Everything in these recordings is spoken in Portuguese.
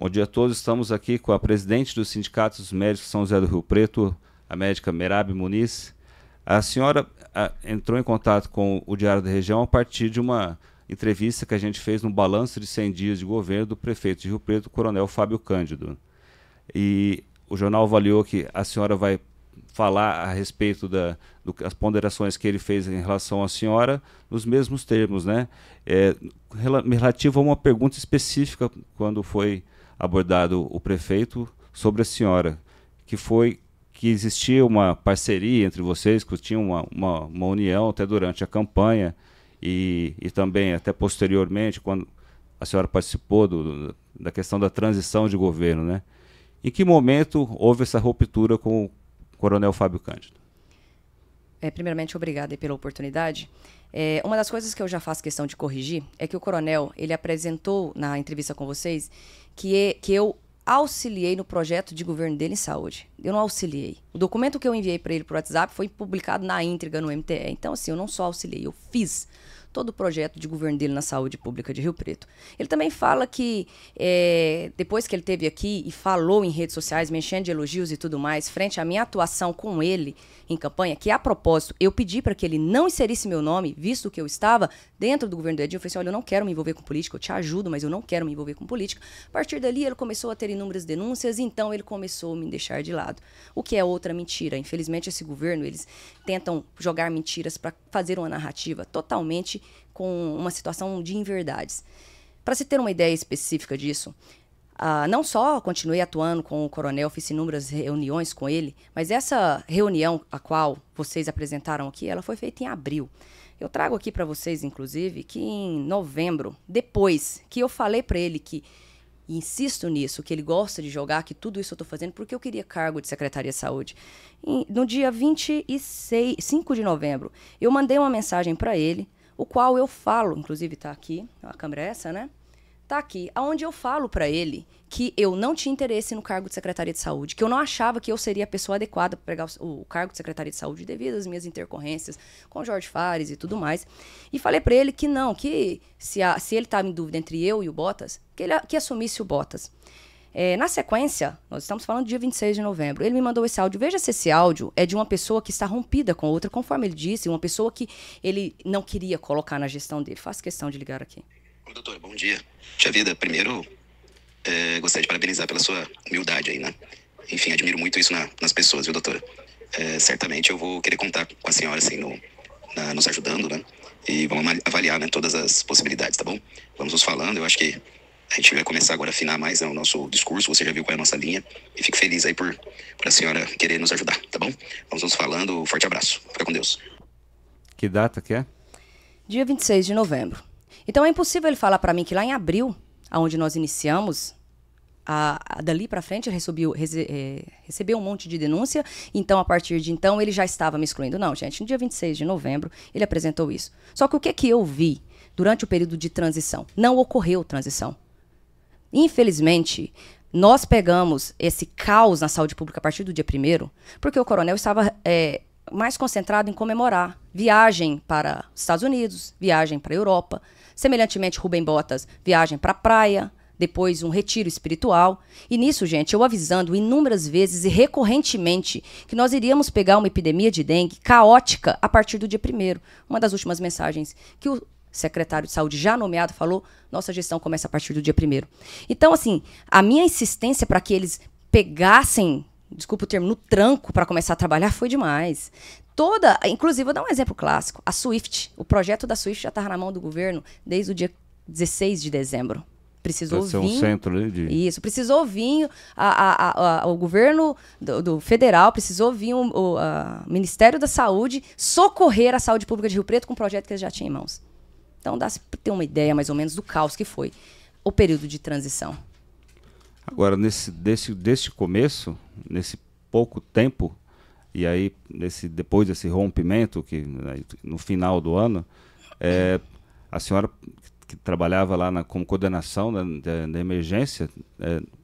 Bom dia a todos. Estamos aqui com a presidente do Sindicato dos Médicos de São José do Rio Preto, a médica Merab Muniz. A senhora entrou em contato com o Diário da Região a partir de uma entrevista que a gente fez no balanço de 100 dias de governo do prefeito de Rio Preto, o coronel Fábio Cândido. E o jornal avaliou que a senhora vai falar a respeito das ponderações que ele fez em relação à senhora nos mesmos termos, né? Relativo a uma pergunta específica quando foi abordado o prefeito sobre a senhora, que foi que existia uma parceria entre vocês, que tinha uma união até durante a campanha e também até posteriormente, quando a senhora participou da questão da transição de governo, né? Em que momento houve essa ruptura com o coronel Fábio Cândido? Primeiramente, obrigada pela oportunidade. Uma das coisas que eu já faço questão de corrigir é que o coronel, ele apresentou na entrevista com vocês que eu auxiliei no projeto de governo dele em saúde. Eu não auxiliei. O documento que eu enviei para ele por WhatsApp foi publicado na íntegra no MTE. Então, assim, eu não só auxiliei, eu fiz todo o projeto de governo dele na saúde pública de Rio Preto. Ele também fala que, depois que ele esteve aqui e falou em redes sociais, mexendo de elogios e tudo mais, frente à minha atuação com ele em campanha, que, a propósito, eu pedi para que ele não inserisse meu nome, visto que eu estava dentro do governo do Edinho. Eu falei assim, olha, eu não quero me envolver com política, eu te ajudo, mas eu não quero me envolver com política. A partir dali, ele começou a ter inúmeras denúncias, então ele começou a me deixar de lado. O que é outra mentira. Infelizmente, esse governo, eles tentam jogar mentiras para fazer uma narrativa totalmente com uma situação de inverdades. Para se ter uma ideia específica disso, não só continuei atuando com o coronel, fiz inúmeras reuniões com ele, mas essa reunião a qual vocês apresentaram aqui, ela foi feita em abril. Eu trago aqui para vocês, inclusive, que em novembro, depois que eu falei para ele que, e insisto nisso, que ele gosta de jogar, que tudo isso eu estou fazendo porque eu queria cargo de Secretaria de Saúde. No dia 5 de novembro, eu mandei uma mensagem para ele, o qual eu falo, inclusive está aqui, a câmera é essa, né? Está aqui, onde eu falo para ele que eu não tinha interesse no cargo de Secretaria de Saúde, que eu não achava que eu seria a pessoa adequada para pegar o cargo de Secretaria de Saúde devido às minhas intercorrências com Jorge Fares e tudo mais. E falei para ele que não, que se ele estava em dúvida entre eu e o Bottas, que assumisse o Bottas. Na sequência, nós estamos falando do dia 26 de novembro, ele me mandou esse áudio. Veja se esse áudio é de uma pessoa que está rompida com outra, conforme ele disse, uma pessoa que ele não queria colocar na gestão dele. Faço questão de ligar aqui. Oi, doutora, bom dia. Tia Vida, primeiro, gostaria de parabenizar pela sua humildade aí, né? Enfim, admiro muito isso nas pessoas, viu, doutora? Certamente eu vou querer contar com a senhora, assim, nos ajudando, né? E vamos avaliar, né, todas as possibilidades, tá bom? Vamos nos falando, eu acho que a gente vai começar agora a afinar mais, né, o nosso discurso, você já viu qual é a nossa linha, e fico feliz aí por a senhora querer nos ajudar, tá bom? Vamos nos falando, forte abraço, fica com Deus. Que data que é? Dia 26 de novembro. Então é impossível ele falar para mim que lá em abril, onde nós iniciamos, dali para frente ele recebeu um monte de denúncia, então a partir de então ele já estava me excluindo. Não, gente, no dia 26 de novembro ele apresentou isso. Só que o que eu vi durante o período de transição? Não ocorreu transição. Infelizmente, nós pegamos esse caos na saúde pública a partir do dia 1º, porque o coronel estava mais concentrado em comemorar viagem para os Estados Unidos, viagem para a Europa, semelhantemente Rubem Bottas, viagem para a praia, depois um retiro espiritual. E nisso, gente, eu avisando inúmeras vezes e recorrentemente que nós iríamos pegar uma epidemia de dengue caótica a partir do dia 1º. Uma das últimas mensagens que o secretário de Saúde já nomeado falou, nossa gestão começa a partir do dia 1º. Então, assim, a minha insistência para que eles pegassem, desculpa o termo, no tranco para começar a trabalhar foi demais. Inclusive, vou dar um exemplo clássico, a SWIFT, o projeto da SWIFT já estava na mão do governo desde o dia 16 de dezembro. Precisou vir... um centro ali de... Isso, precisou vir o governo do federal, precisou vir o Ministério da Saúde socorrer a saúde pública de Rio Preto com um projeto que eles já tinham em mãos. Então, dá para ter uma ideia, mais ou menos, do caos que foi o período de transição. Agora, deste começo, nesse pouco tempo, e aí depois desse rompimento, que no final do ano, a senhora que trabalhava lá como coordenação da emergência,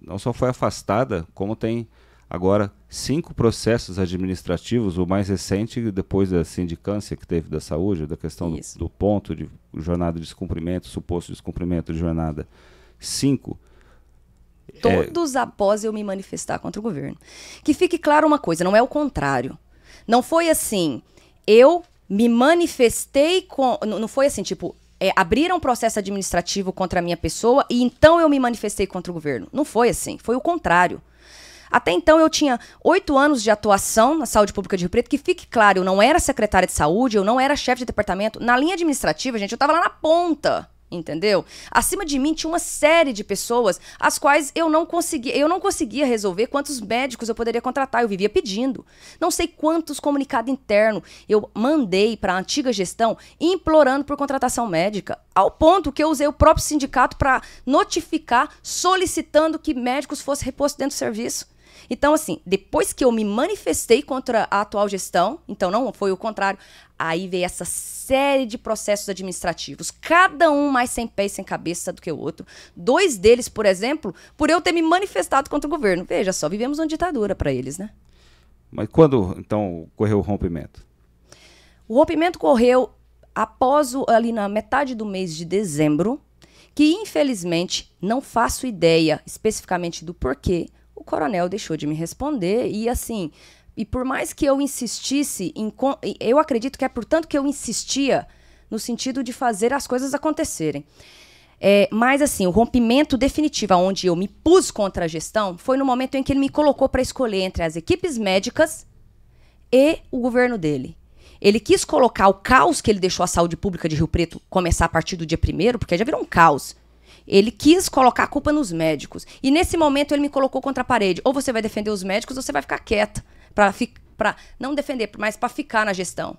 não só foi afastada, como tem agora 5 processos administrativos, o mais recente depois da sindicância que teve da saúde, da questão do ponto de jornada de descumprimento, suposto descumprimento de jornada. 5. todos após eu me manifestar contra o governo. Que fique claro uma coisa, não é o contrário. Não foi assim, eu me manifestei não foi assim, tipo, abriram um processo administrativo contra a minha pessoa e então eu me manifestei contra o governo. Não foi assim, foi o contrário. Até então eu tinha 8 anos de atuação na saúde pública de Rio Preto, que fique claro, eu não era secretária de saúde, eu não era chefe de departamento. Na linha administrativa, gente, eu estava lá na ponta, entendeu? Acima de mim tinha uma série de pessoas as quais eu não conseguia resolver quantos médicos eu poderia contratar, eu vivia pedindo. Não sei quantos comunicados internos eu mandei para a antiga gestão implorando por contratação médica, ao ponto que eu usei o próprio sindicato para notificar, solicitando que médicos fossem repostos dentro do serviço. Então, assim, depois que eu me manifestei contra a atual gestão, então não foi o contrário, aí veio essa série de processos administrativos, cada um mais sem pé e sem cabeça do que o outro. 2 deles, por exemplo, por eu ter me manifestado contra o governo. Veja só, vivemos uma ditadura para eles, né? Mas quando, então, ocorreu o rompimento? O rompimento ocorreu ali na metade do mês de dezembro, que infelizmente não faço ideia especificamente do porquê, o coronel deixou de me responder e assim, e por mais que eu insistisse, eu acredito que é portanto que eu insistia no sentido de fazer as coisas acontecerem. Mas assim, o rompimento definitivo, onde eu me pus contra a gestão, foi no momento em que ele me colocou para escolher entre as equipes médicas e o governo dele. Ele quis colocar o caos que ele deixou a saúde pública de Rio Preto começar a partir do dia 1º, porque já virou um caos. Ele quis colocar a culpa nos médicos. E nesse momento ele me colocou contra a parede. Ou você vai defender os médicos ou você vai ficar quieta. Para não defender, mas para ficar na gestão.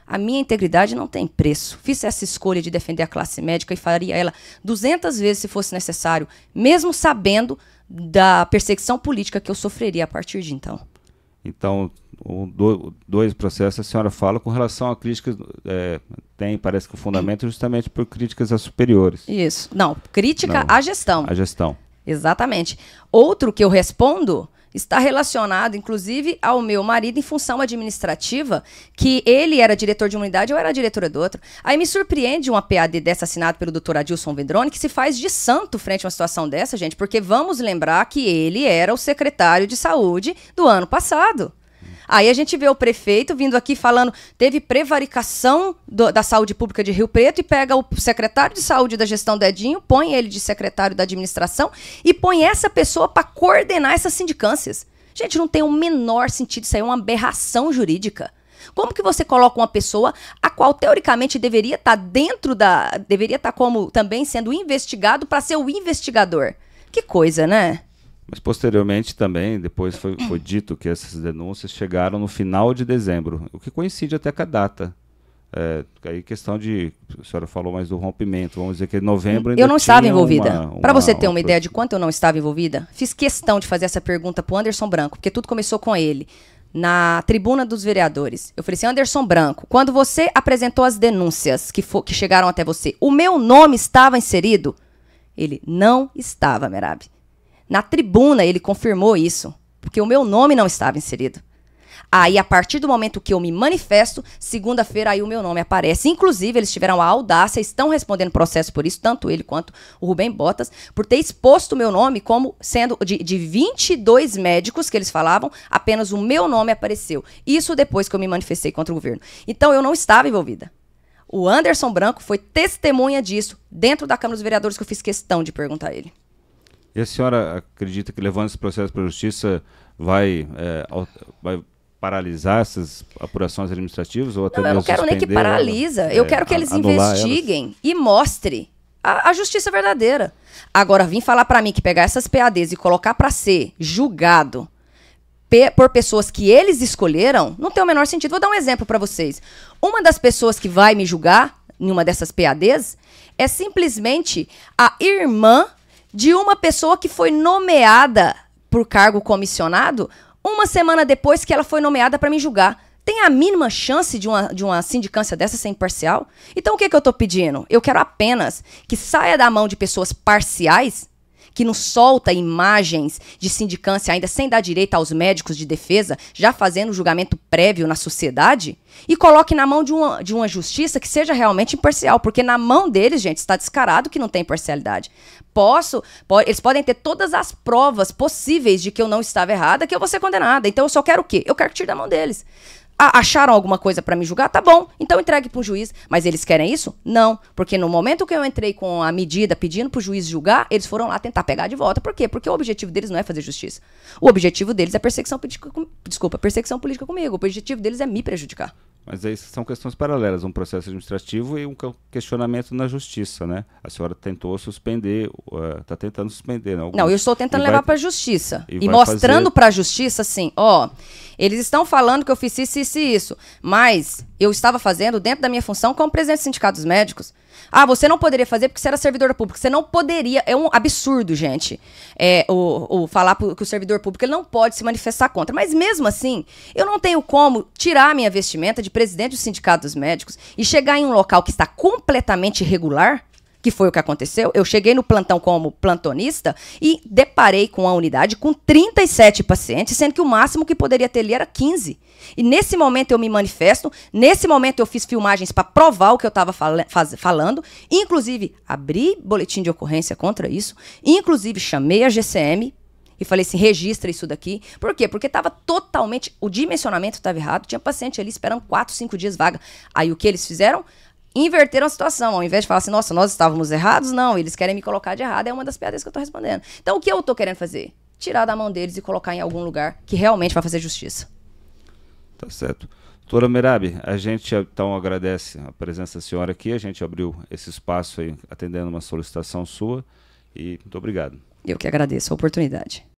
A minha integridade não tem preço. Fiz essa escolha de defender a classe médica e faria ela 200 vezes se fosse necessário, mesmo sabendo da perseguição política que eu sofreria a partir de então. Então, 2 processos a senhora fala com relação a críticas, parece que o fundamento é justamente por críticas a superiores. Isso. Não, crítica à gestão. À gestão. Exatamente. Outro que eu respondo está relacionado, inclusive, ao meu marido em função administrativa, que ele era diretor de uma unidade, eu era diretora do outro. Aí me surpreende uma PAD dessa assinada pelo Dr. Adilson Vendrone, que se faz de santo frente a uma situação dessa, gente, porque vamos lembrar que ele era o secretário de saúde do ano passado. Aí a gente vê o prefeito vindo aqui falando, teve prevaricação da saúde pública de Rio Preto e pega o secretário de saúde da gestão do Edinho, põe ele de secretário da administração e põe essa pessoa para coordenar essas sindicâncias. Gente, não tem o menor sentido, isso aí é uma aberração jurídica. Como que você coloca uma pessoa a qual teoricamente deveria estar deveria estar como também sendo investigado para ser o investigador? Que coisa, né? Mas posteriormente também, depois foi dito que essas denúncias chegaram no final de dezembro, o que coincide até com a data. Aí questão de, a senhora falou mais do rompimento, vamos dizer que em novembro ainda eu não estava envolvida. Para você ter uma ideia ideia de quanto eu não estava envolvida, fiz questão de fazer essa pergunta para o Anderson Branco, porque tudo começou com ele, na tribuna dos vereadores. Eu falei assim, Anderson Branco, quando você apresentou as denúncias que chegaram até você, o meu nome estava inserido? Ele não estava, Merab. Na tribuna ele confirmou isso, porque o meu nome não estava inserido. Aí, a partir do momento que eu me manifesto, segunda-feira aí o meu nome aparece. Inclusive, eles tiveram a audácia, estão respondendo processo por isso, tanto ele quanto o Rubem Botas, por ter exposto o meu nome como sendo de 22 médicos que eles falavam, apenas o meu nome apareceu. Isso depois que eu me manifestei contra o governo. Então, eu não estava envolvida. O Anderson Branco foi testemunha disso dentro da Câmara dos Vereadores, que eu fiz questão de perguntar a ele. E a senhora acredita que levando esse processo para a Justiça vai paralisar essas apurações administrativas? Ou até não, eu não quero nem que paralisa. Eu quero que eles investiguem e mostrem a justiça verdadeira. Agora, vir falar para mim que pegar essas PADs e colocar para ser julgado por pessoas que eles escolheram, não tem o menor sentido. Vou dar um exemplo para vocês. Uma das pessoas que vai me julgar em uma dessas PADs é simplesmente a irmã de uma pessoa que foi nomeada por cargo comissionado uma semana depois que ela foi nomeada para me julgar. Tem a mínima chance de uma sindicância dessa ser imparcial? Então o que eu estou pedindo? Eu quero apenas que saia da mão de pessoas parciais, que não solta imagens de sindicância ainda sem dar direito aos médicos de defesa, já fazendo julgamento prévio na sociedade, e coloque na mão de uma justiça que seja realmente imparcial, porque na mão deles, gente, está descarado que não tem imparcialidade. Eles podem ter todas as provas possíveis de que eu não estava errada, que eu vou ser condenada. Então eu só quero o quê? Eu quero que tire da mão deles. Acharam alguma coisa para me julgar? Tá bom, então entregue para o juiz. Mas eles querem isso? Não, porque no momento que eu entrei com a medida pedindo para o juiz julgar, eles foram lá tentar pegar de volta. Por quê? Porque o objetivo deles não é fazer justiça. O objetivo deles é perseguição política comigo. O objetivo deles é me prejudicar. Mas aí são questões paralelas, um processo administrativo e um questionamento na justiça, né? A senhora tentou suspender, está tentando suspender, né? Não, eu estou tentando levar para a justiça. E mostrando fazer... para a justiça, assim, ó, eles estão falando que eu fiz isso, mas eu estava fazendo dentro da minha função como presidente do Sindicato dos Médicos. Ah, você não poderia fazer porque você era servidor público. Você não poderia. É um absurdo, gente. Falar que o servidor público ele não pode se manifestar contra. Mas mesmo assim, eu não tenho como tirar a minha vestimenta de presidente do Sindicato dos Médicos e chegar em um local que está completamente irregular, que foi o que aconteceu. Eu cheguei no plantão como plantonista e deparei com a unidade com 37 pacientes, sendo que o máximo que poderia ter ali era 15. E nesse momento eu me manifesto, nesse momento eu fiz filmagens para provar o que eu estava falando, inclusive abri boletim de ocorrência contra isso, inclusive chamei a GCM e falei assim, registra isso daqui. Por quê? Porque estava totalmente, o dimensionamento estava errado, tinha paciente ali esperando 4, 5 dias vaga. Aí o que eles fizeram? Inverteram a situação, ao invés de falar assim, nossa, nós estávamos errados, não, eles querem me colocar de errado, é uma das piadas que eu estou respondendo. Então o que eu estou querendo fazer? Tirar da mão deles e colocar em algum lugar que realmente vai fazer justiça. Tá certo. Doutora Merab, a gente então agradece a presença da senhora aqui, a gente abriu esse espaço aí atendendo uma solicitação sua e muito obrigado. Eu que agradeço a oportunidade.